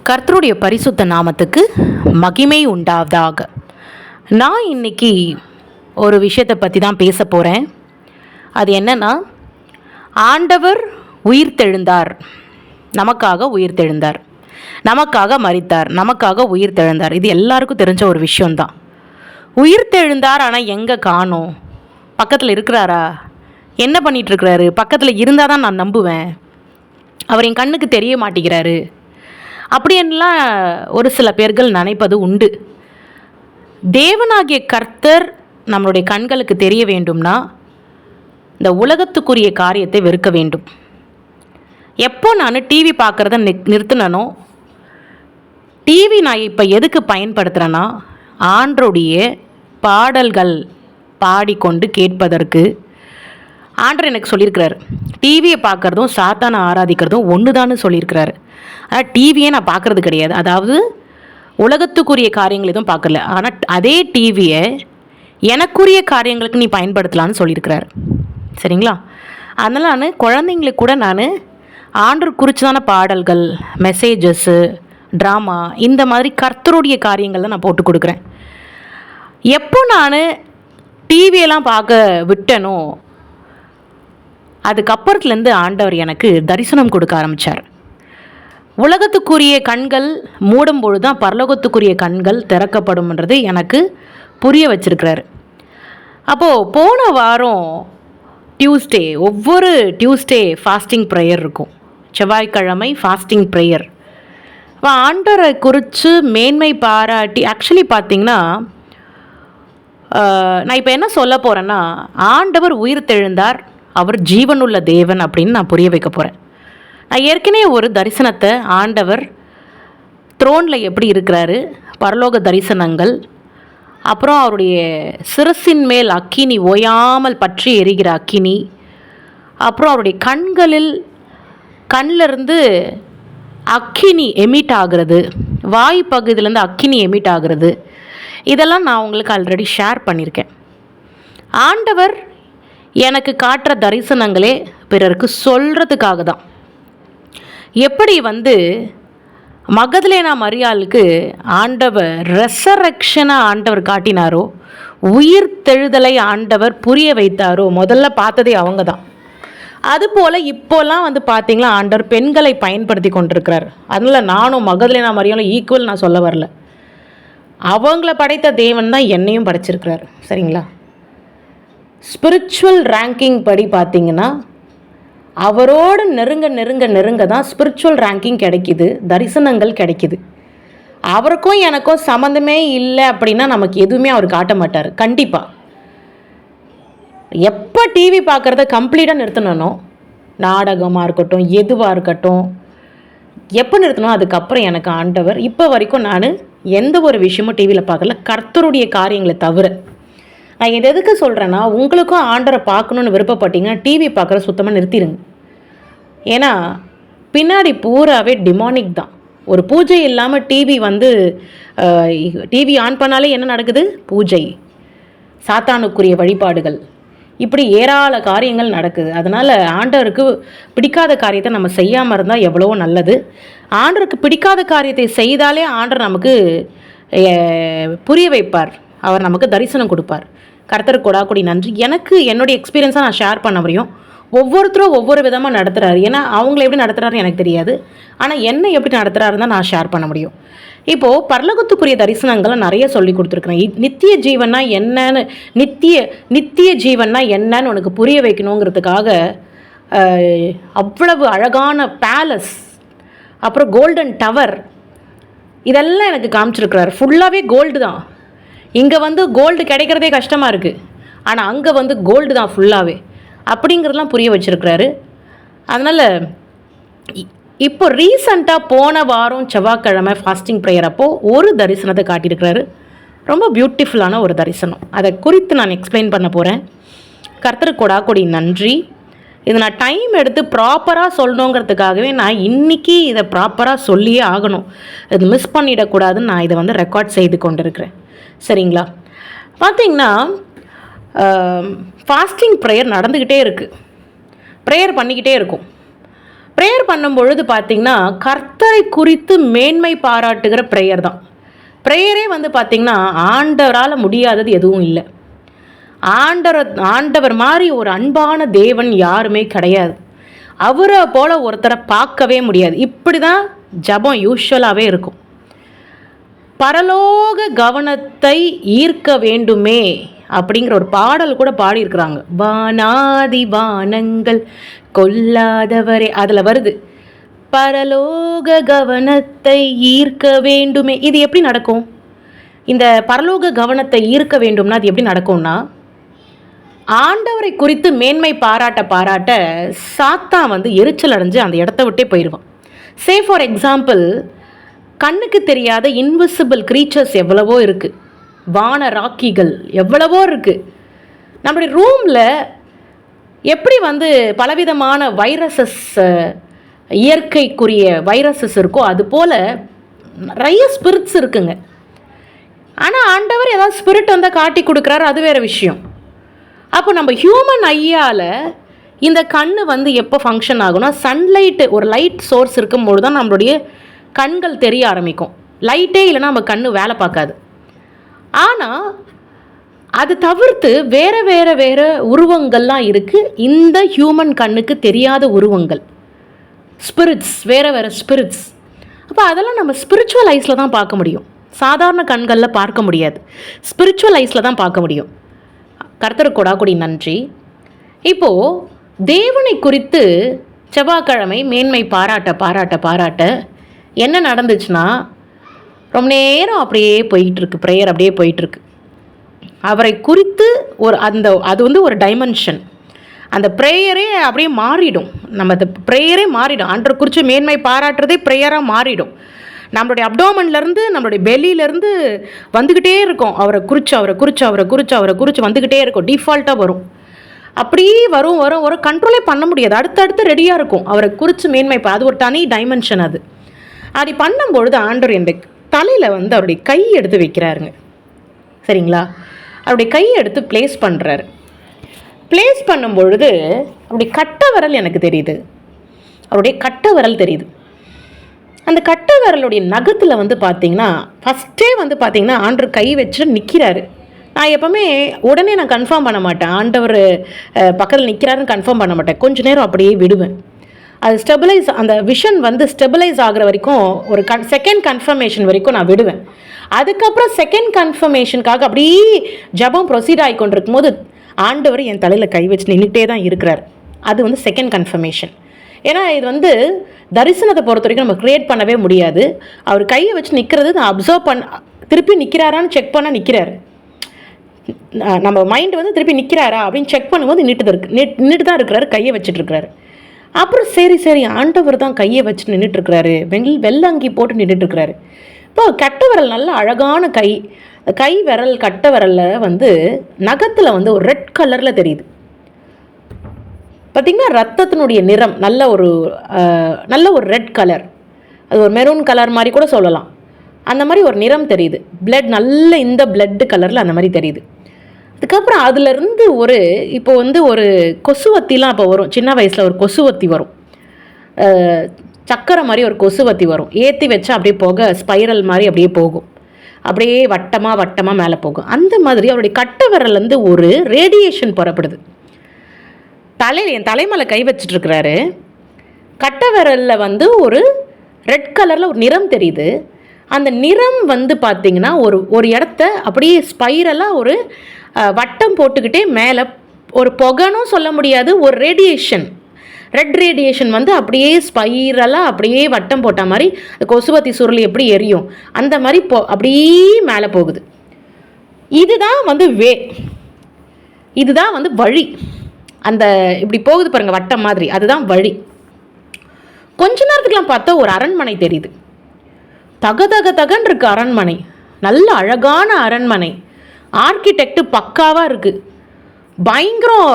கர்த்தருடைய பரிசுத்த நாமத்துக்கு மகிமை உண்டாவதாக. நான் இன்னைக்கு ஒரு விஷயத்தை பற்றி தான் பேச போகிறேன். அது என்னன்னா, ஆண்டவர் உயிர்த்தெழுந்தார், நமக்காக உயிர்த்தெழுந்தார், நமக்காக மரித்தார், நமக்காக உயிர்த்தெழுந்தார். இது எல்லாருக்கும் தெரிஞ்ச ஒரு விஷயந்தான். உயிர்த்தெழுந்தார், ஆனால் எங்கே காணோம்? பக்கத்தில் இருக்கிறாரா? என்ன பண்ணிகிட்ருக்கிறாரு? பக்கத்தில் இருந்தால் தான் நான் நம்புவேன். அவர் என் கண்ணுக்கு தெரிய மாட்டேங்கிறாரு அப்படின்லாம் ஒரு சில பேர்கள் நினைப்பது உண்டு. தேவனாகிய கர்த்தர் நம்மளுடைய கண்களுக்கு தெரிய வேண்டும்னா இந்த உலகத்துக்குரிய காரியத்தை வெறுக்க வேண்டும். எப்போ நான் டிவி பார்க்குறத நிறுத்தினனோ, டிவி நான் இப்போ எதுக்கு பயன்படுத்துகிறேன்னா, ஆண்டருடைய பாடல்கள் பாடிக்கொண்டு கேட்பதற்கு ஆண்டர் எனக்கு சொல்லியிருக்கிறார். டிவியை பார்க்குறதும் சாத்தானை ஆராதிக்கிறதும் ஒன்று தான் சொல்லியிருக்கிறாரு. ஆனால் டிவியை நான் பார்க்குறது கிடையாது. அதாவது உலகத்துக்குரிய காரியங்கள் எதுவும் பார்க்கல. ஆனால் அதே டிவியை எனக்குரிய காரியங்களுக்கு நீ பயன்படுத்தலான்னு சொல்லியிருக்கிறார். சரிங்களா? அதனால் நான் குழந்தைங்களுக்கு கூட நான் ஆண்டர் குறிச்சதான பாடல்கள், மெசேஜஸ்ஸு, ட்ராமா, இந்த மாதிரி கர்த்தருடைய காரியங்கள் தான் நான் போட்டு கொடுக்குறேன். எப்போ நான் டிவியெல்லாம் பார்க்க விட்டனோ, அதுக்கப்புறத்துலேருந்து ஆண்டவர் எனக்கு தரிசனம் கொடுக்க ஆரம்பித்தார். உலகத்துக்குரிய கண்கள் மூடும் பொழுது தான் பரலோகத்துக்குரிய கண்கள் திறக்கப்படும்ன்றது எனக்கு புரிய வச்சிருக்கிறாரு. அப்போது போன வாரம் டியூஸ்டே, ஒவ்வொரு டியூஸ்டே ஃபாஸ்டிங் ப்ரேயர் இருக்கும். செவ்வாய்க்கிழமை ஃபாஸ்டிங் ப்ரேயர். இப்போ ஆண்டவரை குறித்து மேன்மை பாராட்டி, ஆக்சுவலி பார்த்திங்கன்னா, நான் இப்போ என்ன சொல்ல போகிறேன்னா, ஆண்டவர் உயிர்த்தெழுந்தார், அவர் ஜீவனுள்ள தேவன் அப்படின்னு நான் புரிய வைக்க போகிறேன். நான் ஏற்கனவே ஒரு தரிசனத்தை, ஆண்டவர் த்ரோனில் எப்படி இருக்கிறாரு, பரலோக தரிசனங்கள், அப்புறம் அவருடைய சிரசின் மேல் அக்கினி, ஓயாமல் பற்றி எரிகிற அக்கினி, அப்புறம் அவருடைய கண்ணிலிருந்து அக்கினி எமிட் ஆகிறது, வாய் பகுதியிலேருந்து அக்கினி எமிட் ஆகிறது, இதெல்லாம் நான் உங்களுக்கு ஆல்ரெடி ஷேர் பண்ணியிருக்கேன். ஆண்டவர் எனக்கு காட்டுற தரிசனங்களே பிறருக்கு சொல்கிறதுக்காக தான். எப்படி மகதலேனா மரியாளுக்கு ஆண்டவர் ரெசரக்ஷனை ஆண்டவர் காட்டினாரோ, உயிர் தெழுதலை ஆண்டவர் புரிய வைத்தாரோ, முதல்ல பார்த்ததே அவங்க தான். அதுபோல் இப்போலாம் பார்த்தீங்களா, ஆண்டவர் பெண்களை பயன்படுத்தி கொண்டிருக்கிறார். அதனால் நானும் மகதலேனா மரியாளும் ஈக்குவல் நான் சொல்ல வரல. அவங்கள படைத்த தேவன் தான் என்னையும் படைச்சிருக்கிறார். சரிங்களா? ஸ்பிரிச்சுவல் ரேங்கிங் படி பார்த்திங்கன்னா, அவரோடு நெருங்க தான் ஸ்பிரிச்சுவல் ரேங்கிங் கிடைக்கிது, தரிசனங்கள் கிடைக்கிது. அவருக்கும் எனக்கும் சம்மந்தமே இல்லை அப்படின்னா நமக்கு எதுவுமே அவர் காட்ட மாட்டார். கண்டிப்பாக எப்போ டிவி பார்க்குறத கம்ப்ளீட்டாக நிறுத்தணும், நாடகமாக இருக்கட்டும், எதுவாக இருக்கட்டும், எப்போ நிறுத்தணும், அதுக்கப்புறம் எனக்கு ஆண்டவர் இப்போ வரைக்கும் நான் எந்த ஒரு விஷயமும் டிவியில் பார்க்கல, கர்த்தருடைய காரியங்களை தவிர. நான் இது எதுக்கு சொல்கிறேன்னா, உங்களுக்கும் ஆண்டரை பார்க்கணுன்னு விருப்பப்பட்டீங்கன்னா டிவி பார்க்குற சுத்தமாக நிறுத்திடுங்க. ஏன்னா பின்னாடி பூராவே டிமானிக் தான். ஒரு பூஜை இல்லாமல் டிவி ஆன் பண்ணாலே என்ன நடக்குது? பூஜை, சாத்தானுக்குரிய வழிபாடுகள், இப்படி ஏராள காரியங்கள் நடக்குது. அதனால் ஆண்டவருக்கு பிடிக்காத காரியத்தை நம்ம செய்யாமல் இருந்தால் எவ்வளவோ நல்லது. ஆண்டவருக்கு பிடிக்காத காரியத்தை செய்தாலே ஆண்டவர் நமக்கு புரிய வைப்பார், அவர் நமக்கு தரிசனம் கொடுப்பார். கர்த்தருக்கு கொடாக்குடி நன்றி. எனக்கு என்னுடைய எக்ஸ்பீரியன்ஸாக நான் ஷேர் பண்ண முடியும். ஒவ்வொருத்தரும் ஒவ்வொரு விதமாக நடத்துகிறாரு. ஏன்னா அவங்கள எப்படி நடத்துகிறாரு எனக்கு தெரியாது, ஆனால் என்ன எப்படி நடத்துகிறாருன்னு தான் நான் ஷேர் பண்ண முடியும். இப்போது பரலோகத்துக்குரிய தரிசனங்களை நிறைய சொல்லி கொடுத்துருக்குறேன். நித்திய ஜீவன்னா என்னன்னு, நித்திய ஜீவன்னா என்னன்னு உனக்கு புரிய வைக்கணுங்கிறதுக்காக அவ்வளவு அழகான பேலஸ், அப்புறம் கோல்டன் டவர், இதெல்லாம் எனக்கு காமிச்சிருக்கிறார். ஃபுல்லாகவே கோல்டு தான். இங்கே கோல்டு கிடைக்கிறதே கஷ்டமாக இருக்குது, ஆனால் அங்கே கோல்டு தான் ஃபுல்லாகவே, அப்படிங்கிறதெல்லாம் புரிய வச்சுருக்கிறாரு. அதனால் இப்போ ரீசண்டாக போன வாரம் செவ்வாய்க்கிழமை ஃபாஸ்டிங் ப்ரேயர் அப்போது ஒரு தரிசனத்தை காட்டியிருக்கிறாரு. ரொம்ப பியூட்டிஃபுல்லான ஒரு தரிசனம். அதை குறித்து நான் எக்ஸ்பிளைன் பண்ண போகிறேன். கர்த்தருக்கு கொடாக்குடி நன்றி. இதை நான் டைம் எடுத்து ப்ராப்பராக சொல்லணுங்கிறதுக்காகவே நான் இன்றைக்கி இதை ப்ராப்பராக சொல்லியே ஆகணும். இது மிஸ் பண்ணிடக்கூடாதுன்னு நான் இதை ரெக்கார்ட் செய்து கொண்டிருக்கிறேன். சரிங்களா? பார்த்திங்கன்னா, ஃபாஸ்டிங் ப்ரேயர் நடந்துக்கிட்டே இருக்குது, ப்ரேயர் பண்ணிக்கிட்டே இருக்கும். ப்ரேயர் பண்ணும்பொழுது பார்த்திங்கன்னா கர்த்தரை குறித்து மேன்மை பாராட்டுகிற ப்ரேயர் தான். ப்ரேயரே வந்து பார்த்திங்கன்னா ஆண்டவரால் முடியாதது எதுவும் இல்லை. ஆண்டவர் மாதிரி ஒரு அன்பான தேவன் யாருமே கிடையாது. அவரை போல் ஒருத்தரை பார்க்கவே முடியாது. இப்படி தான் ஜபம் யூஸ்வலாகவே இருக்கும். பரலோக கவனத்தை ஈர்க்க வேண்டுமே அப்படிங்கிற ஒரு பாடல் கூட பாடியிருக்கிறாங்க. வானாதி வானங்கள் கொல்லாதவரே, அதில் வருது பரலோக கவனத்தை ஈர்க்க வேண்டுமே. இது எப்படி நடக்கும்? இந்த பரலோக கவனத்தை ஈர்க்க வேண்டும்னா அது எப்படி நடக்கும்னா, ஆண்டவரை குறித்து மேன்மை பாராட்ட சாத்தான் வந்து எரிச்சல் அடைஞ்சு அந்த இடத்த விட்டே போயிடுவான். சே ஃபார் எக்ஸாம்பிள், கண்ணுக்கு தெரியாத இன்விசிபிள் க்ரீச்சர்ஸ் எவ்வளவோ இருக்குது, வான ராக்கிகள் எவ்வளவோ இருக்குது. நம்மளுடைய ரூமில் எப்படி வந்து பலவிதமான வைரஸஸ், இயற்கைக்குரிய வைரஸஸ் இருக்கோ அதுபோல் நிறைய ஸ்பிரிட்ஸ் இருக்குங்க. ஆனால் ஆண்டவர் ஏதாவது ஸ்பிரிட் வந்தால் காட்டி கொடுக்குறாரு, அது வேறு விஷயம். அப்போ நம்ம ஹியூமன் ஐயால் இந்த கண் வந்து எப்போ ஃபங்க்ஷன் ஆகும்னா, சன்லைட்டு ஒரு லைட் சோர்ஸ் இருக்கும்போது தான் நம்மளுடைய கண்கள் தெரிய ஆரம்பிக்கும். லைட்டே இல்லைன்னா நம்ம கண் வேலை பார்க்காது. ஆனால் அது தவிர்த்து வேறு உருவங்கள்லாம் இருக்குது. இந்த ஹியூமன் கண்ணுக்கு தெரியாத உருவங்கள், ஸ்பிரிட்ஸ், வேறு ஸ்பிரிட்ஸ். அப்போ அதெல்லாம் நம்ம ஸ்பிரிச்சுவல் ஐஸில் தான் பார்க்க முடியும். சாதாரண கண்களில் பார்க்க முடியாது, ஸ்பிரிச்சுவல் ஐஸில் தான் பார்க்க முடியும். கர்த்தருக்கு கொடாக்குடி நன்றி. இப்போது தேவனை குறித்து செவ்வாய்க்கிழமை மேன்மை பாராட்ட என்ன நடந்துச்சுன்னா, ரொம்ப நேரம் அப்படியே போயிட்டுருக்கு, ப்ரேயர் அப்படியே போயிட்டுருக்கு. அவரை குறித்து அது வந்து ஒரு டைமென்ஷன். அந்த ப்ரேயரே அப்படியே மாறிடும். நம்ம அந்த ப்ரேயரே மாறிடும். ஆண்டரை குறித்து மேன்மை பாராட்டுறதே ப்ரேயராக மாறிடும். நம்மளுடைய அப்டோமன்லேருந்து, நம்மளுடைய பெல்லியிலேருந்து வந்துக்கிட்டே இருக்கும். அவரை குறித்து வந்துக்கிட்டே இருக்கும். டிஃபால்ட்டாக வரும். அப்படியே வரும் கண்ட்ரோலே பண்ண முடியாது. அடுத்தடுத்து ரெடியாக இருக்கும் அவரை குறித்து மேன்மை. அது ஒரு தனி டைமென்ஷன். அப்படி பண்ணும்பொழுது ஆண்டவர் என் தலையில் வந்து அவருடைய கை எடுத்து வைக்கிறாருங்க. சரிங்களா? அவருடைய கையை எடுத்து ப்ளேஸ் பண்ணுறாரு. ப்ளேஸ் பண்ணும்பொழுது அவருடைய கட்டை விரல் எனக்கு தெரியுது. அவருடைய கட்டை விரல் தெரியுது. அந்த கட்டை விரலுடைய நகத்தில் வந்து பார்த்திங்கன்னா, ஃபஸ்ட்டே வந்து பார்த்திங்கன்னா ஆண்டவர் கை வச்சு நிற்கிறாரு. நான் எப்போவுமே உடனே நான் கன்ஃபார்ம் பண்ண மாட்டேன். ஆண்டவர் பக்கத்தில் நிற்கிறாருன்னு கன்ஃபார்ம் பண்ண மாட்டேன். கொஞ்சம் நேரம் அப்படியே விடுவேன். அது அந்த விஷன் வந்து ஸ்டெபிலைஸ் ஆகிற வரைக்கும், ஒரு செகண்ட் கன்ஃபர்மேஷன் வரைக்கும் நான் விடுவேன். அதுக்கப்புறம் செகண்ட் கன்ஃபர்மேஷனுக்காக அப்படியே ஜபம் ப்ரொசீட் ஆகி கொண்டிருக்கும் போது ஆண்டவர் என் தலையில் கை வச்சு நின்றுட்டே தான் இருக்கிறார். அது வந்து செகண்ட் கன்ஃபர்மேஷன். ஏன்னா இது வந்து தரிசனத்தை பொறுத்த வரைக்கும் நம்ம க்ரியேட் பண்ணவே முடியாது. அவர் கையை வச்சு நிற்கிறது நான் அப்சர்வ் திருப்பி நிற்கிறாரான்னு செக் பண்ண நிற்கிறாரு. நம்ம மைண்டு வந்து திருப்பி நிற்கிறாரா அப்படின்னு செக் பண்ணும்போது நின்றுட்டு தான் இருக்கிறாரு, கையை வச்சுட்டு இருக்கிறாரு. அப்புறம் சரி ஆண்டவர் தான் கையை வச்சு நின்றுட்டுருக்கிறாரு, வெள்ளங்கி போட்டு நின்றுட்டுருக்கிறாரு. இப்போ கட்டை விரல் நல்ல அழகான கை விரல், கட்டை விரலில் வந்து நகத்தில் வந்து ஒரு ரெட் கலரில் தெரியுது. பார்த்திங்கன்னா ரத்தத்தினுடைய நிறம் நல்ல ஒரு ரெட் கலர். அது ஒரு மெரூன் கலர் மாதிரி கூட சொல்லலாம். அந்த மாதிரி ஒரு நிறம் தெரியுது. பிளட் நல்ல இந்த பிளட்டு கலரில் அந்த மாதிரி தெரியுது. அதுக்கப்புறம் அதிலிருந்து இப்போ வந்து ஒரு கொசுவத்திலாம் அப்போ வரும். சின்ன வயசில் ஒரு கொசுவத்தி வரும், சக்கரை மாதிரி ஒரு கொசுவத்தி வரும். ஏற்றி வச்சா அப்படியே போக ஸ்பைரல் மாதிரி அப்படியே போகும். அப்படியே வட்டமாக மேலே போகும். அந்த மாதிரி அவருடைய கட்டை விரல்லேருந்து ஒரு ரேடியேஷன் புறப்படுது. என் தலைமலை கை வச்சிட்ருக்கிறாரு. கட்டை விரலில் வந்து ஒரு ரெட் கலரில் ஒரு நிறம் தெரியுது. அந்த நிறம் வந்து பார்த்திங்கன்னா ஒரு இடத்த அப்படியே ஸ்பைரலாக ஒரு வட்டம் போட்டுக்கிட்டே மேலே ஒரு புகைனும் சொல்ல முடியாது, ஒரு ரேடியேஷன், ரெட் ரேடியேஷன் வந்து அப்படியே ஸ்பைரலாக அப்படியே வட்டம் போட்ட மாதிரி கொசுவத்தி சுருளி எப்படி எரியும் அந்த மாதிரி அப்படியே மேலே போகுது. இதுதான் வந்து இதுதான் வந்து வழி. அந்த இப்படி போகுது பாருங்கள் வட்டம் மாதிரி, அதுதான் வழி. கொஞ்ச நேரத்துக்குலாம் பார்த்தா ஒரு அரண்மனை தெரியுது. தகன்னு இருக்கு அரண்மனை. நல்ல அழகான அரண்மனை. ஆர்கிடெக்ட் பக்காவாக இருக்குது. பயங்கரம்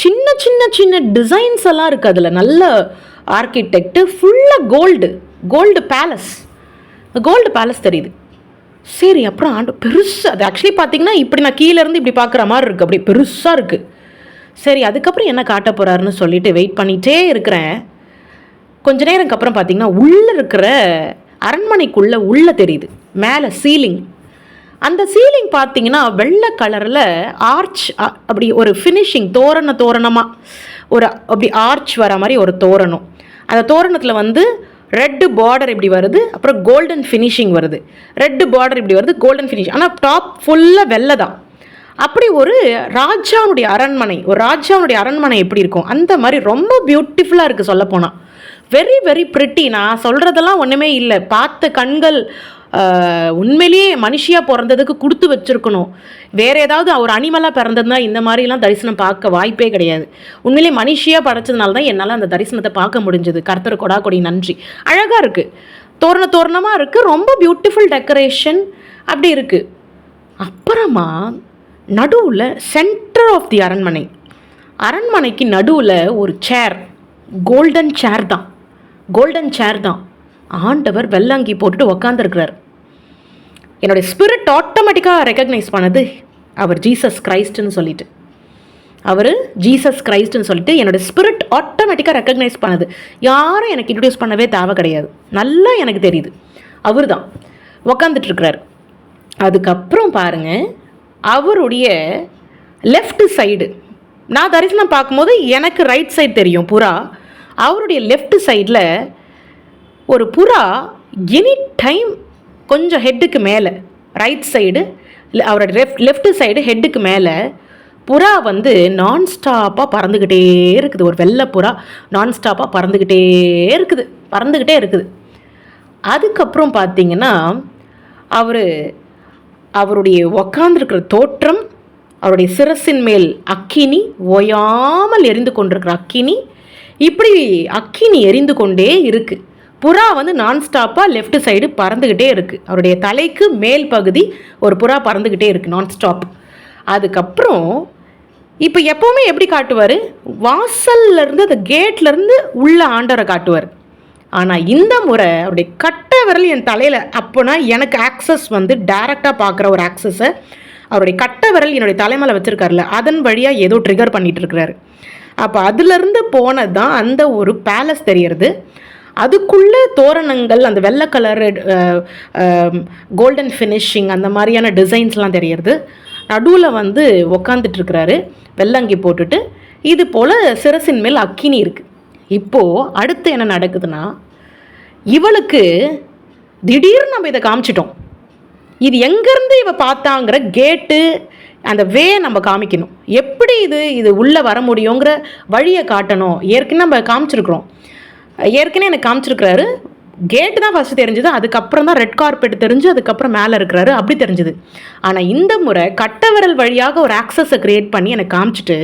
சின்ன டிசைன்ஸ் எல்லாம் இருக்குது அதில். நல்ல ஆர்கிடெக்ட். ஃபுல்லாக கோல்டு பேலஸ் தெரியுது. சரி, அப்புறம் பெருசு. அது ஆக்சுவலி பார்த்திங்கன்னா இப்படி நான் கீழேருந்து இப்படி பார்க்குற மாதிரி இருக்குது. அப்படி பெருசாக இருக்குது. சரி, அதுக்கப்புறம் என்ன காட்ட போகிறாருன்னு சொல்லிட்டு வெயிட் பண்ணிகிட்டே இருக்கிறேன். கொஞ்ச நேரம் அப்புறம் பார்த்தீங்கன்னா உள்ளே இருக்கிற அரண்மனைக்குள்ளே உள்ளே தெரியுது மேலே சீலிங். அந்த சீலிங் பார்த்தீங்கன்னா வெள்ளை கலரில் ஆர்ச், அப்படி ஒரு ஃபினிஷிங் தோரணமாக ஒரு அப்படி ஆர்ச் வர மாதிரி ஒரு தோரணம். அந்த தோரணத்தில் வந்து ரெட்டு பார்டர் இப்படி வருது, அப்புறம் கோல்டன் ஃபினிஷிங் வருது. ரெட்டு பார்டர் இப்படி வருது, கோல்டன் ஃபினிஷிங், ஆனால் டாப் ஃபுல்லாக வெள்ளை தான். அப்படி ஒரு ராஜாவுடைய அரண்மனை, ஒரு ராஜாவுடைய அரண்மனை எப்படி இருக்கும் அந்த மாதிரி ரொம்ப பியூட்டிஃபுல்லாக இருக்குது சொல்லப்போனால். Very very pretty. நான் சொல்கிறதெல்லாம் ஒன்றுமே இல்லை. பார்த்த கண்கள் உண்மையிலேயே மனுஷியாக பிறந்ததுக்கு கொடுத்து வச்சுருக்கணும். வேறு ஏதாவது ஒரு அனிமலாக பிறந்ததுனா இந்த மாதிரிலாம் தரிசனம் பார்க்க வாய்ப்பே கிடையாது. உண்மையிலேயே மனுஷியாக படைச்சதுனால தான் என்னால் அந்த தரிசனத்தை பார்க்க முடிஞ்சது. கர்த்தர் கொடா கொடி நன்றி. அழகாக இருக்குது, தோரணமாக இருக்குது, ரொம்ப பியூட்டிஃபுல் டெக்கரேஷன் அப்படி இருக்குது. அப்புறமா நடுவில் சென்டர் ஆஃப் தி அரண்மனைக்கு நடுவில் ஒரு சேர், கோல்டன் சேர் தான். ஆண்டவர் வெள்ளாங்கி போட்டுட்டு உக்காந்துருக்கிறார். என்னுடைய ஸ்பிரிட் ஆட்டோமேட்டிக்காக ரெக்கக்னைஸ் பண்ணது அவர் ஜீசஸ் கிரைஸ்ட்னு சொல்லிட்டு என்னோடய ஸ்பிரிட் ஆட்டோமேட்டிக்காக ரெக்கக்னைஸ் பண்ணது. யாரும் எனக்கு இன்ட்ரடியூஸ் பண்ணவே தேவை கிடையாது, நல்லா எனக்கு தெரியுது அவர் தான் உக்காந்துட்ருக்கிறார். அதுக்கப்புறம் பாருங்கள், அவருடைய லெஃப்ட் சைடு, நான் தரிசனம் பார்க்கும்போது எனக்கு ரைட் சைடு தெரியும் புறா. அவருடைய லெஃப்ட் சைடில் ஒரு புறா எனி டைம் கொஞ்சம் ஹெட்டுக்கு மேலே, ரைட் சைடு அவரோட லெஃப்ட் சைடு ஹெட்டுக்கு மேலே புறா வந்து நான்ஸ்டாப்பாக பறந்துக்கிட்டே இருக்குது. ஒரு வெள்ளை புறா நான்ஸ்டாப்பாக பறந்துக்கிட்டே இருக்குது. அதுக்கப்புறம் பார்த்தீங்கன்னா அவருடைய உக்காந்துருக்கிற தோற்றம், அவருடைய சிரசின் மேல் அக்கினி, ஓயாமல் எரிந்து கொண்டிருக்கிற அக்கினி, இப்படி அக்கினி எரிந்து கொண்டே இருக்குது. புறா வந்து நான்ஸ்டாப்பாக லெஃப்ட் சைடு பறந்துக்கிட்டே இருக்குது. அவருடைய தலைக்கு மேல் பகுதி ஒரு புறா பறந்துக்கிட்டே இருக்குது நான்ஸ்டாப். அதுக்கப்புறம் இப்போ எப்போவுமே எப்படி காட்டுவார், வாசல்லேருந்து அந்த கேட்லேருந்து உள்ள ஆண்டவரை காட்டுவார். ஆனால் இந்த முறை அவருடைய கட்டை விரல் என் தலையில், அப்போனா எனக்கு ஆக்சஸ் வந்து டைரெக்டாக பார்க்குற ஒரு ஆக்சஸை அவருடைய கட்டை விரல் என்னுடைய தலைமையில் வச்சுருக்காருல, அதன் வழியாக ஏதோ ட்ரிகர் பண்ணிகிட்டு இருக்கிறாரு. அப்போ அதுலேருந்து போனது தான் அந்த ஒரு பேலஸ் தெரியறது. அதுக்குள்ளே தோரணங்கள், அந்த வெள்ளை கலரு கோல்டன் ஃபினிஷிங், அந்த மாதிரியான டிசைன்ஸ்லாம் தெரியறது. நடுவில் வந்து உக்காந்துட்ருக்கிறாரு வெள்ளங்கி போட்டுட்டு. இது போல் சிரசின் மேல் அக்கினி இருக்குது. இப்போது அடுத்து என்ன நடக்குதுன்னா, இவளுக்கு திடீர்னு நம்ம இதை காமிச்சிட்டோம். இது எங்கேருந்து இவ பார்த்தாங்கிற கேட்டு, அந்த வே நம்ம காமிக்கணும். எப்படி இது உள்ளே வர முடியுங்கிற வழியை காட்டணும். ஏற்கனவே நம்ம காமிச்சிருக்கிறோம், எனக்கு காமிச்சிருக்கிறாரு. கேட்டு தான் ஃபஸ்ட்டு தெரிஞ்சுது, அதுக்கப்புறம் தான் ரெட் கார்பெட் தெரிஞ்சு, அதுக்கப்புறம் மேலே இருக்கிறாரு, அப்படி தெரிஞ்சுது. ஆனால் இந்த முறை கட்டை விரல் வழியாக ஒரு ஆக்சஸை க்ரியேட் பண்ணி எனக்கு காமிச்சிட்டு,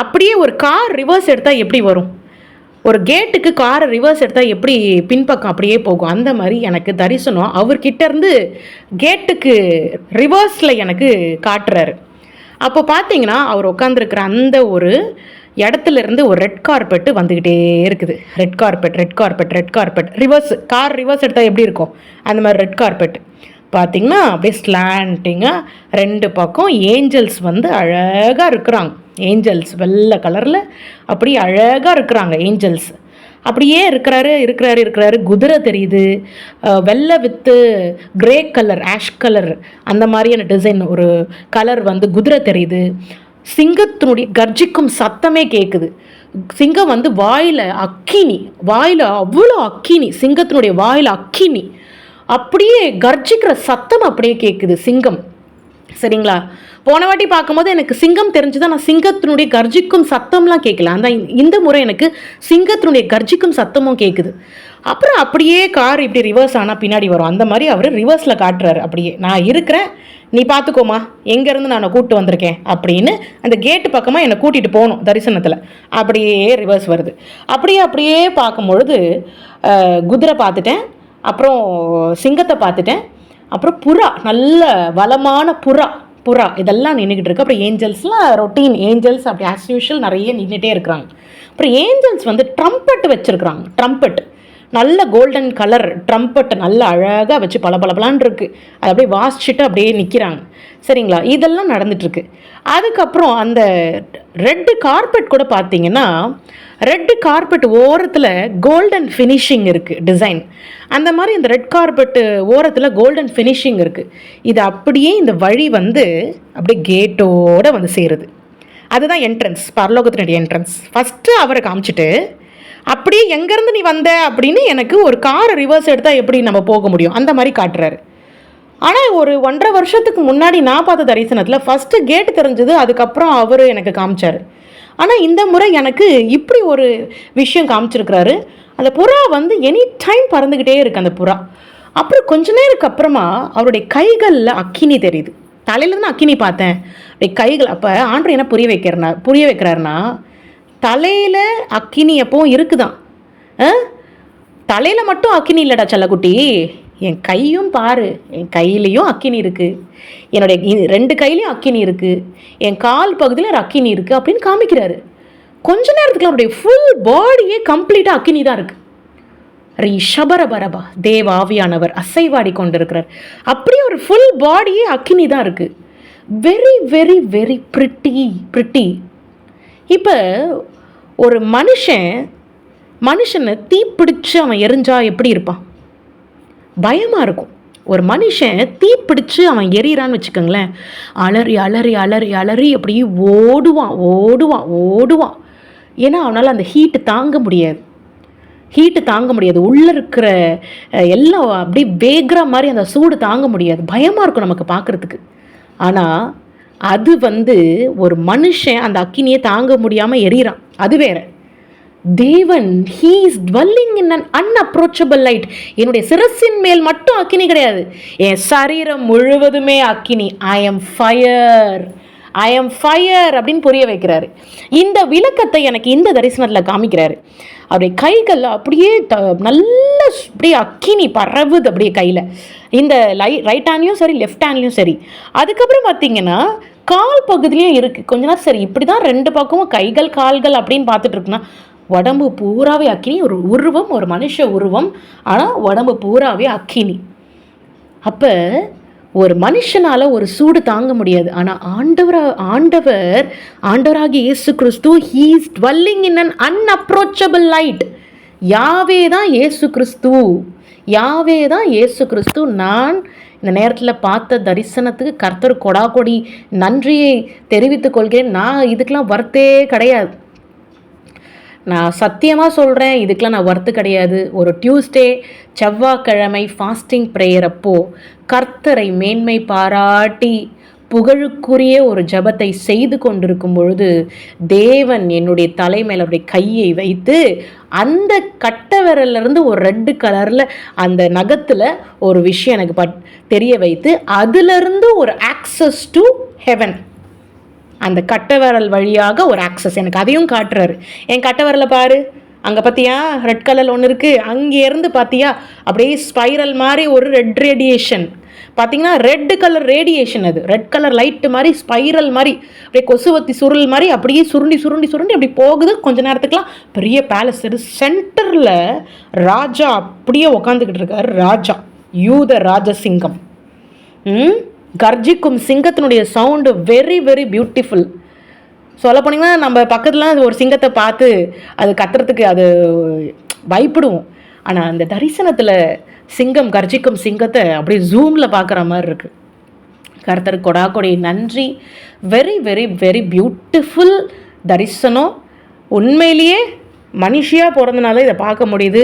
அப்படியே ஒரு கார் ரிவர்ஸ் எடுத்தால் எப்படி வரும், ஒரு கேட்டுக்கு காரை ரிவர்ஸ் எடுத்தால் எப்படி பின்பக்கம் அப்படியே போகும், அந்த மாதிரி எனக்கு தரிசனம் அவர்கிட்டேருந்து கேட்டுக்கு ரிவர்ஸில் எனக்கு காட்டுறாரு. அப்போ பார்த்தீங்கன்னா அவர் உட்காந்துருக்கிற அந்த ஒரு இடத்துல இருந்து ஒரு ரெட் கார்பெட்டு வந்துக்கிட்டே இருக்குது. Red carpet reverse, car reverse எடுத்தால் எப்படி இருக்கும் அந்த மாதிரி ரெட் கார்பெட் பார்த்திங்கன்னா அப்படியே ஸ்லாண்டிங்காக ரெண்டு பக்கம் ஏஞ்சல்ஸ் வந்து அழகாக இருக்கிறாங்க. ஏஞ்சல்ஸ் வெள்ளை கலரில் அப்படியே அழகாக இருக்கிறாங்க ஏஞ்சல்ஸ். அப்படியே இருக்கிறாரு. குதிரை தெரியுது, வெள்ளை with grey colour, ash colour, அந்த மாதிரியான டிசைன் ஒரு கலர் வந்து குதிரை தெரியுது. சிங்கத்தினுடைய கர்ஜிக்கும் சத்தமே கேட்குது. சிங்கம் வந்து வாயில் அவ்வளோ அக்கினி, சிங்கத்தினுடைய வாயில் அக்கினி, அப்படியே கர்ஜிக்கிற சத்தம் அப்படியே கேட்குது சிங்கம். சரிங்களா? போன வாட்டி பார்க்கும்போது எனக்கு சிங்கம் தெரிஞ்சுதான், நான் சிங்கத்தினுடைய கர்ஜிக்கும் சத்தம்லாம் கேட்கல. அந்த இந்த முறை எனக்கு சிங்கத்தினுடைய கர்ஜிக்கும் சத்தமும் கேட்குது. அப்புறம் அப்படியே கார் இப்படி ரிவர்ஸ் ஆனால் பின்னாடி வரும், அந்த மாதிரி அவர் ரிவர்ஸில் காட்டுறாரு. அப்படியே நான் இருக்கிறேன், நீ பார்த்துக்கோமா, எங்கேருந்து நான் கூப்பிட்டு வந்திருக்கேன் அப்படின்னு அந்த கேட்டு பக்கமாக என்னை கூட்டிகிட்டு போகணும் தரிசனத்தில். அப்படியே ரிவர்ஸ் வருது. அப்படியே பார்க்கும்பொழுது குதிரை பார்த்துட்டேன், அப்புறம் சிங்கத்தை பார்த்துட்டேன், அப்புறம் புறா, நல்ல வளமான புறா இதெல்லாம் நின்றுக்கிட்டு இருக்கு. அப்புறம் ஏஞ்சல்ஸ்லாம் ரொட்டீன் ஏஞ்சல்ஸ் அப்படி ஆஸ் யூஷுவல் நிறைய நின்றுட்டே இருக்கிறாங்க. அப்புறம் ஏஞ்சல்ஸ் வந்து ட்ரம்பெட் வச்சுருக்குறாங்க. நல்ல கோல்டன் கலர் ட்ரம்பட்டை நல்லா அழகாக வச்சு பளபளபளான்னு இருக்குது. அதை அப்படியே வாசிச்சுட்டு அப்படியே நிற்கிறாங்க. சரிங்களா, இதெல்லாம் நடந்துட்டுருக்கு. அதுக்கப்புறம் அந்த ரெட்டு கார்பெட் கூட பார்த்தீங்கன்னா, ரெட்டு கார்பெட் ஓரத்தில் கோல்டன் ஃபினிஷிங் இருக்குது டிசைன். அந்த மாதிரி இந்த ரெட் கார்பெட்டு ஓரத்தில் கோல்டன் ஃபினிஷிங் இருக்குது. இது அப்படியே இந்த வழி வந்து அப்படியே கேட்டோடு வந்து சேருது. அதுதான் என்ட்ரன்ஸ், பரலோகத்தினுடைய என்ட்ரன்ஸ். ஃபஸ்ட்டு அவரை காமிச்சிட்டு அப்படியே எங்கேருந்து நீ வந்த அப்படின்னு எனக்கு ஒரு காரை ரிவர்ஸ் எடுத்தால் எப்படி நம்ம போக முடியும் அந்த மாதிரி காட்டுறாரு. ஆனால் ஒரு 1.5 வருஷத்துக்கு முன்னாடி நான் பார்த்த தரிசனத்தில் ஃபஸ்ட்டு கேட்டு தெரிஞ்சது, அதுக்கப்புறம் அவர் எனக்கு காமிச்சார். ஆனால் இந்த முறை எனக்கு இப்படி ஒரு விஷயம் காமிச்சிருக்கிறாரு. அந்த புறா வந்து எனி டைம் பறந்துக்கிட்டே இருக்குது அந்த புறா. அப்புறம் கொஞ்ச நேரத்துக்கு அப்புறமா அவருடைய கைகளில் அக்கினி தெரியுது. தலையிலேருந்து அக்கினி பார்த்தேன், அப்படியே கைகள். அப்போ ஆண்டவர் என்ன புரிய வைக்கிறாருன்னா, தலையில் அக்கினி எப்பவும் இருக்குதான், தலையில் மட்டும் அக்கினி இல்லைடா செல்லக்குட்டி, என் கையும் பாரு, என் கையிலையும் அக்கினி இருக்குது, என்னுடைய 2 கையிலையும் அக்கினி இருக்குது, என் கால் பகுதியில் அக்கினி இருக்குது அப்படின்னு காமிக்கிறாரு. கொஞ்ச நேரத்துக்கு அவருடைய ஃபுல் பாடியே கம்ப்ளீட்டாக அக்கினி தான் இருக்குது. ஷபரபரபா தேவாவியானவர் அசைவாடி கொண்டிருக்கிறார். அப்படியே ஒரு ஃபுல் பாடியே அக்கினி தான் இருக்குது. Very very very pretty. இப்போ ஒரு மனுஷனை தீப்பிடிச்சு அவன் எரிஞ்சா எப்படி இருப்பான்? பயமாக இருக்கும். ஒரு மனுஷன் தீப்பிடிச்சு அவன் எரியறான்னு வச்சுக்கோங்களேன், அலறி அலறி அலறி அலறி அப்படி ஓடுவான். ஏன்னா அவனால் அந்த ஹீட்டு தாங்க முடியாது. உள்ளே இருக்கிற எல்லாம் அப்படியே வேகிற மாதிரி அந்த சூடு தாங்க முடியாது. பயமாக இருக்கும் நமக்கு பார்க்குறதுக்கு. ஆனால் அது வந்து ஒரு மனுஷன் அந்த அக்கினியை தாங்க முடியாமல் எரியறான், அது வேற. தேவன் he is dwelling in an unapproachable light. என்னுடைய சிரசின் மேல் மட்டும் அக்கினி கிடையாது, என் சரீரம் முழுவதுமே அக்கினி. I am fire அப்படின்னு புரிய வைக்கிறாரு. இந்த விளக்கத்தை எனக்கு இந்த தரிசனத்தில் காமிக்கிறாரு. அப்படியே கைகள் அப்படியே நல்ல அப்படியே அக்கினி பரவுது அப்படியே கையில். இந்த ரைட் ஹேண்ட்லையும் சரி, லெஃப்ட் ஹேண்ட்லையும் சரி. அதுக்கப்புறம் பார்த்தீங்கன்னா கால் பகுதியிலையும் இருக்குது. கொஞ்ச நேரம் சரி இப்படி தான் 2 பக்கமும் கைகள் கால்கள் அப்படின்னு பார்த்துட்டு இருக்குன்னா, உடம்பு பூராவே அக்கினி. ஒரு உருவம், ஒரு மனுஷ உருவம், ஆனால் உடம்பு பூராவே அக்கினி. அப்போ ஒரு மனுஷனால் ஒரு சூடு தாங்க முடியாது. ஆனால் ஆண்டவராகிய இயேசு கிறிஸ்து he is dwelling in an unapproachable light. யாவே தான் இயேசு கிறிஸ்து. நான் இந்த நேரத்தில் பார்த்த தரிசனத்துக்கு கர்த்தர் கொடாகொடி நன்றியை தெரிவித்துக் கொள்கிறேன். நான் இதுக்கெலாம் வர்த்தே கிடையாது. நான் சத்தியமாக சொல்கிறேன், இதுக்கெலாம் நான் வர்த்து கிடையாது. ஒரு டியூஸ்டே செவ்வாய்க்கிழமை ஃபாஸ்டிங் ப்ரேயர் அப்போது கர்த்தரை மேன்மை பாராட்டி புகழுக்குரிய ஒரு ஜபத்தை செய்து கொண்டிருக்கும் பொழுது தேவன் என்னுடைய தலைமையில் அவருடைய கையை வைத்து அந்த கட்டை விரலிருந்து ஒரு ரெட்டு கலரில் அந்த நகத்தில் ஒரு விஷயம் எனக்கு தெரிய வைத்து அதிலிருந்து ஒரு ஆக்சஸ் டு ஹெவன், அந்த கட்டை விரல் வழியாக ஒரு ஆக்சஸ் எனக்கு அதையும் காட்டுறாரு. என் கட்டை விரலை பாரு, அங்கே பார்த்தியா ரெட் கலர் ஒன்று இருக்குது, அங்கேருந்து பார்த்தியா அப்படியே ஸ்பைரல் மாதிரி ஒரு ரெட் ரேடியேஷன். பார்த்திங்கன்னா ரெட்டு கலர் ரேடியேஷன், அது ரெட் கலர் லைட்டு மாதிரி ஸ்பைரல் மாதிரி அப்படியே கொசுவத்தி சுருள் மாதிரி அப்படியே சுருண்டி அப்படி போகுது. கொஞ்ச நேரத்துக்குலாம் பெரிய பேலஸ். சென்டரில் ராஜா அப்படியே உக்காந்துக்கிட்டு இருக்கார். யூத ராஜசிங்கம். கர்ஜிக்கும் சிங்கத்தினுடைய சவுண்டு வெரி வெரி பியூட்டிஃபுல். சொல்ல போனீங்கன்னா நம்ம பக்கத்தில் ஒரு சிங்கத்தை பார்த்து அது கத்துறதுக்கு அது பயப்படுவோம். ஆனால் அந்த தரிசனத்தில் சிங்கம் கர்ஜிக்கும் சிங்கத்தை அப்படியே ஜூமில் பார்க்குற மாதிரி இருக்குது. கர்த்தர் கொடாக்கொடி நன்றி. வெரி வெரி வெரி பியூட்டிஃபுல் தரிசனம். உண்மையிலேயே மனுஷியாக பிறந்தனால இதை பார்க்க முடியுது.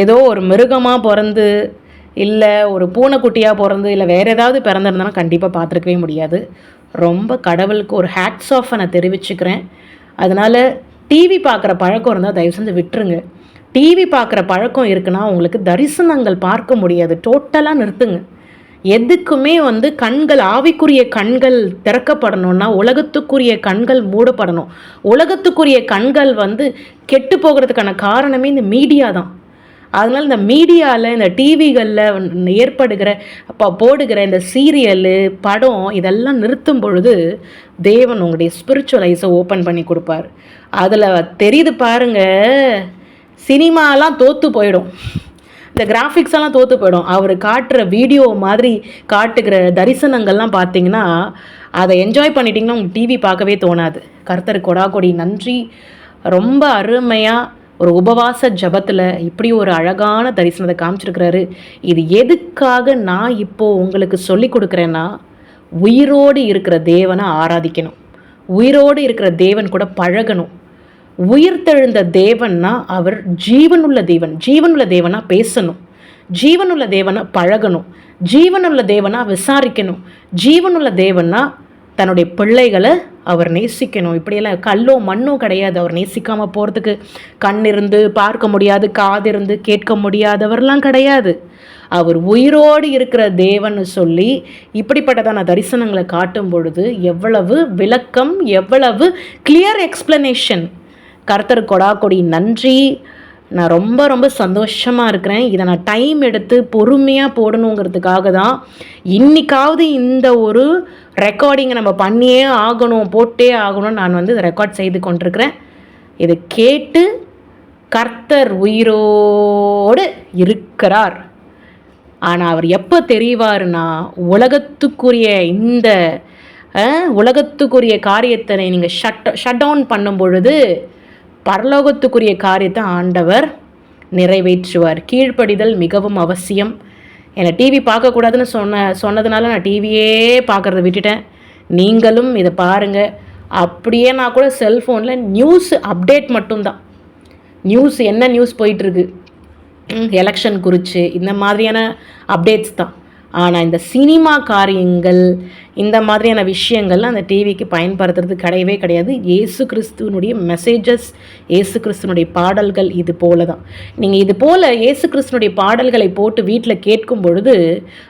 ஏதோ ஒரு மிருகமாக பிறந்து இல்லை ஒரு பூனைக்குட்டியாக பிறந்து இல்லை வேறு ஏதாவது பிறந்திருந்தாலும் கண்டிப்பாக பார்த்துருக்கவே முடியாது. ரொம்ப கடவுளுக்கு ஒரு ஹேட்ஸ் ஆஃப் நான் தெரிவிச்சுக்கிறேன். அதனால் டிவி பார்க்குற பழக்கம் இருந்தால் தயவு செஞ்சு விட்டுருங்க. டிவி பார்க்குற பழக்கம் இருக்குன்னா உங்களுக்கு தரிசனங்கள் பார்க்க முடியாது, டோட்டலாக நிறுத்துங்க. எதுக்குமே கண்கள், ஆவிக்குரிய கண்கள் திறக்கப்படணும்னா உலகத்துக்குரிய கண்கள் மூடப்படணும். உலகத்துக்குரிய கண்கள் கெட்டு போகிறதுக்கான காரணமே இந்த மீடியா தான். அதனால் இந்த மீடியாவில், இந்த டிவிகளில் ஏற்படுகிற போடுகிற இந்த சீரியலு படம் இதெல்லாம் நிறுத்தும் பொழுது தேவன் உங்களுடைய ஸ்பிரிச்சுவல் ஐஸை ஓப்பன் பண்ணி கொடுப்பார். அதில் தெரியுது பாருங்கள், சினிமாலாம் தோற்று போயிடும், இந்த கிராஃபிக்ஸ் எல்லாம் தோற்று போயிடும். அவர் காட்டுற வீடியோ மாதிரி காட்டுகிற தரிசனங்கள்லாம் பார்த்தீங்கன்னா அதை என்ஜாய் பண்ணிட்டீங்கன்னா உங்களுக்கு டிவி பார்க்கவே தோணாது. கர்த்தர் கொடாகொடி நன்றி. ரொம்ப அருமையாக ஒரு உபவாச ஜபத்தில் இப்படி ஒரு அழகான தரிசனத்தை காமிச்சிருக்கிறாரு. இது எதுக்காக நான் இப்போது உங்களுக்கு சொல்லி கொடுக்குறேன்னா, உயிரோடு இருக்கிற தேவனை ஆராதிக்கணும், உயிரோடு இருக்கிற தேவன் கூட பழகணும். உயிர்த்தெழுந்த தேவன்னா அவர் ஜீவனுள்ள தேவன். ஜீவனுள்ள தேவனா பேசணும், ஜீவனுள்ள தேவனா பழகணும், ஜீவனுள்ள தேவனா விசாரிக்கணும், ஜீவனுள்ள தேவனா தன்னுடைய பிள்ளைகளை அவர் நேசிக்கணும். இப்படியெல்லாம் கல்லோ மண்ணோ கிடையாது. அவர் நேசிக்காமல் போகிறதுக்கு கண் இருந்து பார்க்க முடியாது, காது இருந்து கேட்க முடியாதவர்லாம் கிடையாது. அவர் உயிரோடு இருக்கிற தேவன்னு சொல்லி இப்படிப்பட்டதான தரிசனங்களை காட்டும் பொழுது எவ்வளவு விளக்கம், எவ்வளவு கிளியர் எக்ஸ்பிளனேஷன். கர்த்தர் கொடாகொடி நன்றி. நான் ரொம்ப ரொம்ப சந்தோஷமாக இருக்கிறேன். இதை நான் டைம் எடுத்து பொறுமையாக போடணுங்கிறதுக்காக தான் இன்றைக்காவது இந்த ஒரு ரெக்கார்டிங்கை நம்ம பண்ணியே ஆகணும், போட்டே ஆகணும்னு நான் இதை ரெக்கார்ட் செய்து கொண்டிருக்கிறேன். இதை கேட்டு கர்த்தர் உயிரோடு இருக்கிறார். ஆனால் அவர் எப்போ தெரிவாருன்னா, உலகத்துக்குரிய காரியத்தை நீங்கள் ஷட் டவுன் பண்ணும் பொழுது பரலோகத்துக்குரிய காரியத்தை ஆண்டவர் நிறைவேற்றுவார். கீழ்ப்படிதல் மிகவும் அவசியம். என்னை டிவி பார்க்கக்கூடாதுன்னு சொன்னதுனால நான் டிவியே பார்க்குறத விட்டுட்டேன். நீங்களும் இதை பாருங்கள். அப்படியே நான் கூட செல்ஃபோனில் நியூஸ் அப்டேட் மட்டும்தான், நியூஸ் என்ன நியூஸ் போயிட்டுருக்கு, எலெக்ஷன் குறித்து இந்த மாதிரியான அப்டேட்ஸ் தான். ஆனால் இந்த சினிமா காரியங்கள், இந்த மாதிரியான விஷயங்கள்லாம் அந்த டிவிக்கு பயன்படுத்துறது கிடையவே கிடையாது. இயேசு கிறிஸ்துவனுடைய மெசேஜஸ், இயேசு கிறிஸ்துவனுடைய பாடல்கள் இது போல தான். நீங்கள் இது போல் இயேசு கிறிஸ்துவனுடைய பாடல்களை போட்டு வீட்டில் கேட்கும் பொழுது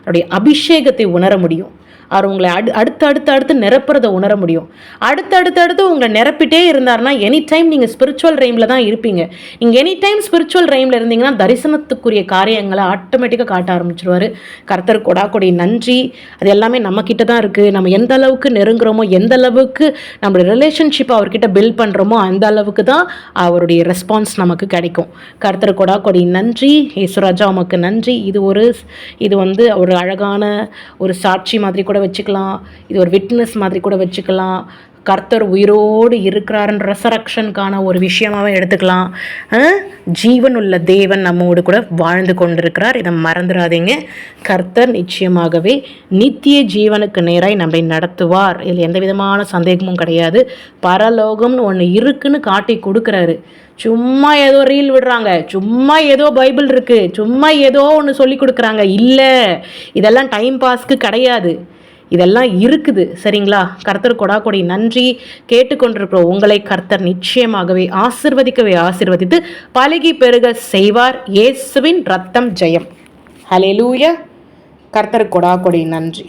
அவருடைய அபிஷேகத்தை உணர முடியும். அவர் உங்களை அடுத்து நிரப்புறதை உணர முடியும். அடுத்து உங்களை நிரப்பிட்டே இருந்தார்னா எனி டைம் நீங்கள் ஸ்பிரிச்சுவல் ரெயிமில் தான் இருப்பீங்க. நீங்கள் எனி டைம் ஸ்பிரிச்சுவல் ரெயிமில் இருந்தீங்கன்னா தரிசனத்துக்குரிய காரியங்களை ஆட்டோமேட்டிக்காக காட்ட ஆரம்பிச்சிருவார். கர்த்தர் கொடாகொடி நன்றி. அது எல்லாமே நம்மக்கிட்ட தான் இருக்குது. நம்ம எந்த அளவுக்கு நெருங்குறோமோ, எந்த அளவுக்கு நம்மளுடைய ரிலேஷன்ஷிப்பை அவர்கிட்ட பில்ட் பண்ணுறோமோ அந்த அளவுக்கு தான் அவருடைய ரெஸ்பான்ஸ் நமக்கு கிடைக்கும். கர்த்தர் கொடாகொடி நன்றி. யேசுராஜா உமக்கு நன்றி. இது ஒரு அழகான ஒரு சாட்சி மாதிரி கூட வச்சுக்கலாம், இது ஒரு விட்னஸ் மாதிரி கூட வச்சுக்கலாம். கர்த்தர் உயிரோடு இருக்கிறாருன்ற ரெசரக்ஷனுக்கான ஒரு விஷயமாகவே எடுத்துக்கலாம். ஜீவனுள்ள தேவன் நம்மோடு கூட வாழ்ந்து கொண்டிருக்கிறார், இதை மறந்துடாதீங்க. கர்த்தர் நிச்சயமாகவே நித்திய ஜீவனுக்கு நேராய் நம்மை நடத்துவார். இதில் எந்த விதமான சந்தேகமும் கிடையாது. பரலோகம்னு ஒன்று இருக்குன்னு காட்டி கொடுக்குறாரு. சும்மா ஏதோ ரீல் விடுறாங்க, சும்மா ஏதோ பைபிள் இருக்குது, சும்மா ஏதோ ஒன்று சொல்லி கொடுக்குறாங்க. இல்லை, இதெல்லாம் டைம் பாஸ்க்கு கிடையாது, இதெல்லாம் இருக்குது. சரிங்களா? கர்த்தர் கொடாகொடி நன்றி. கேட்டுக்கொண்டிருக்கிற உங்களை கர்த்தர் நிச்சயமாகவே ஆசீர்வதித்து பலுகி பெருக செய்வார். இயேசுவின் ரத்தம் ஜெயம். ஹல்லேலூயா. கர்த்தர் கொடாகொடி நன்றி.